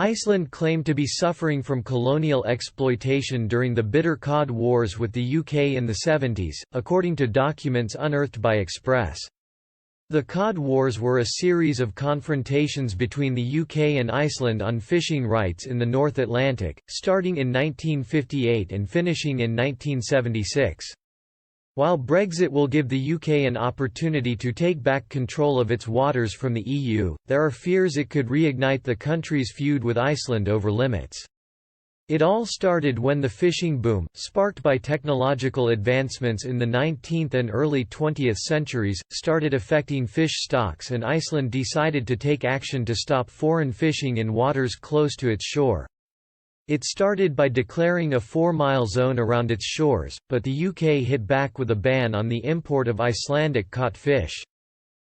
Iceland claimed to be suffering from colonial exploitation during the bitter Cod Wars with the UK in the 70s, according to documents unearthed by Express. The Cod Wars were a series of confrontations between the UK and Iceland on fishing rights in the North Atlantic, starting in 1958 and finishing in 1976. While Brexit will give the UK an opportunity to take back control of its waters from the EU, there are fears it could reignite the country's feud with Iceland over limits. It all started when the fishing boom, sparked by technological advancements in the 19th and early 20th centuries, started affecting fish stocks, and Iceland decided to take action to stop foreign fishing in waters close to its shore. It started by declaring a 4-mile zone around its shores, but the UK hit back with a ban on the import of Icelandic caught fish.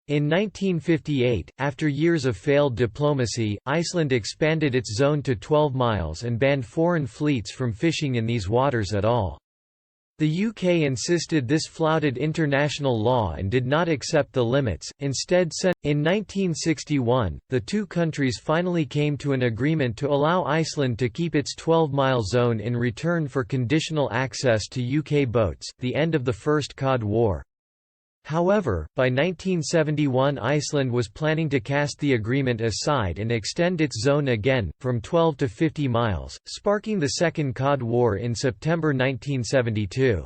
In 1958, after years of failed diplomacy, Iceland expanded its zone to 12 miles and banned foreign fleets from fishing in these waters at all. The UK insisted this flouted international law and did not accept the limits, instead sent. In 1961, the two countries finally came to an agreement to allow Iceland to keep its 12-mile zone in return for conditional access to UK boats, the end of the First Cod War. However, by 1971 Iceland was planning to cast the agreement aside and extend its zone again, from 12 to 50 miles, sparking the Second Cod War in September 1972.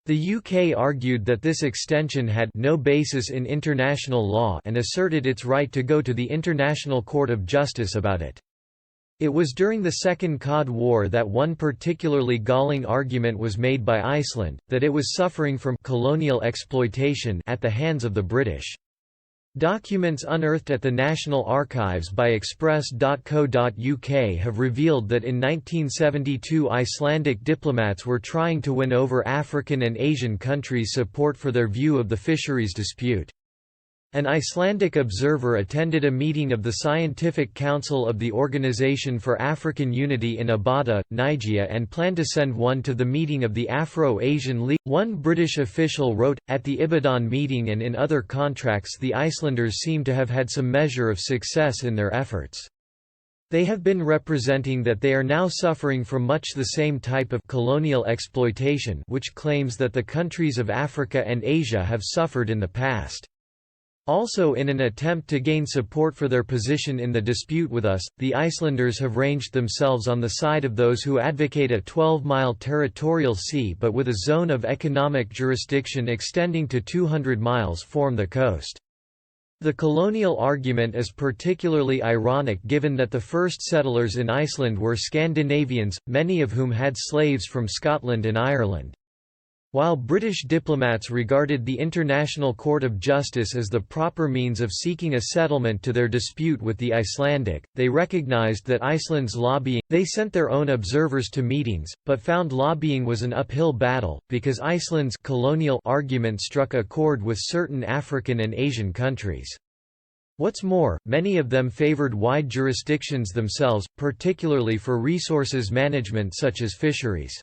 The UK argued that this extension had no basis in international law and asserted its right to go to the International Court of Justice about it. It was during the Second Cod War that one particularly galling argument was made by Iceland, that it was suffering from colonial exploitation at the hands of the British. Documents unearthed at the National Archives by Express.co.uk have revealed that in 1972 Icelandic diplomats were trying to win over African and Asian countries' support for their view of the fisheries dispute. An Icelandic observer attended a meeting of the Scientific Council of the Organization for African Unity in Abada, Nigeria, and planned to send one to the meeting of the Afro-Asian League. One British official wrote, "At the Ibadan meeting and in other contracts the Icelanders seem to have had some measure of success in their efforts. They have been representing that they are now suffering from much the same type of colonial exploitation which claims that the countries of Africa and Asia have suffered in the past. Also, in an attempt to gain support for their position in the dispute with us, the Icelanders have ranged themselves on the side of those who advocate a 12-mile territorial sea but with a zone of economic jurisdiction extending to 200 miles form the coast." The colonial argument is particularly ironic given that the first settlers in Iceland were Scandinavians, many of whom had slaves from Scotland and Ireland. While British diplomats regarded the International Court of Justice as the proper means of seeking a settlement to their dispute with the Icelandic, they recognized that Iceland's lobbying. They sent their own observers to meetings, but found lobbying was an uphill battle, because Iceland's colonial argument struck a chord with certain African and Asian countries. What's more, many of them favored wide jurisdictions themselves, particularly for resources management such as fisheries.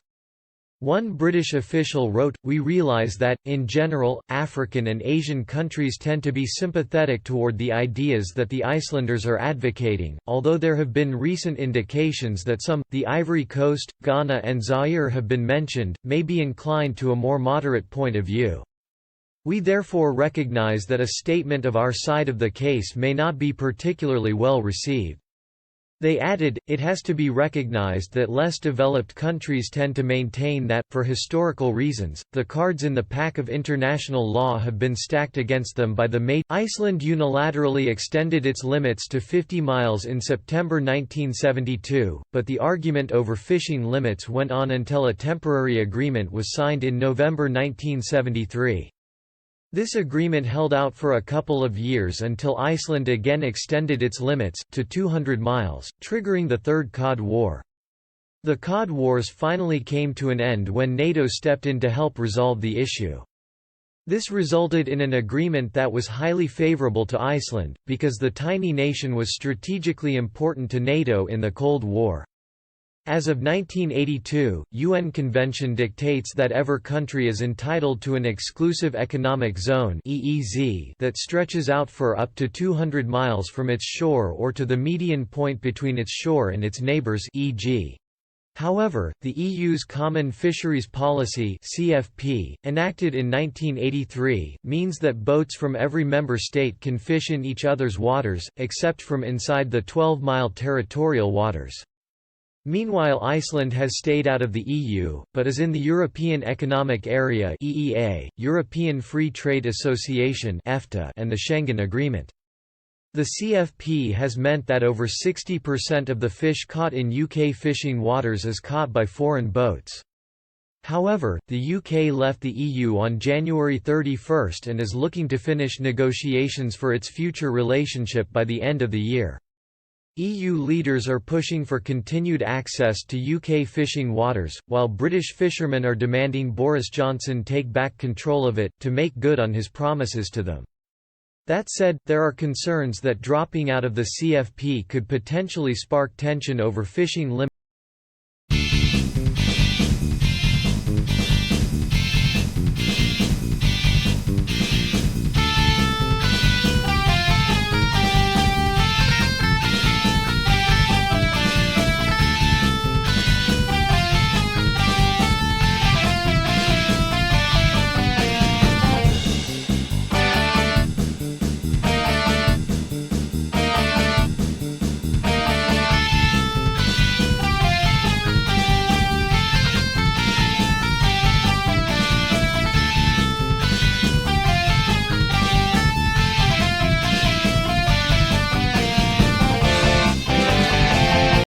One British official wrote, "We realize that, in general, African and Asian countries tend to be sympathetic toward the ideas that the Icelanders are advocating, although there have been recent indications that some, the Ivory Coast, Ghana and Zaire have been mentioned, may be inclined to a more moderate point of view. We therefore recognize that a statement of our side of the case may not be particularly well received." They added, "It has to be recognized that less developed countries tend to maintain that, for historical reasons, the cards in the pack of international law have been stacked against them by the mate." Iceland unilaterally extended its limits to 50 miles in September 1972, but the argument over fishing limits went on until a temporary agreement was signed in November 1973. This agreement held out for a couple of years until Iceland again extended its limits, to 200 miles, triggering the Third Cod War. The Cod Wars finally came to an end when NATO stepped in to help resolve the issue. This resulted in an agreement that was highly favorable to Iceland, because the tiny nation was strategically important to NATO in the Cold War. As of 1982, UN Convention dictates that every country is entitled to an exclusive economic zone (EEZ) that stretches out for up to 200 miles from its shore or to the median point between its shore and its neighbors, e.g. However, the EU's Common Fisheries Policy (CFP), enacted in 1983, means that boats from every member state can fish in each other's waters, except from inside the 12-mile territorial waters. Meanwhile, Iceland has stayed out of the EU, but is in the European Economic Area (EEA), European Free Trade Association (EFTA), and the Schengen Agreement. The CFP has meant that over 60% of the fish caught in UK fishing waters is caught by foreign boats. However, the UK left the EU on January 31 and is looking to finish negotiations for its future relationship by the end of the year. EU leaders are pushing for continued access to UK fishing waters, while British fishermen are demanding Boris Johnson take back control of it, to make good on his promises to them. That said, there are concerns that dropping out of the CFP could potentially spark tension over fishing limits.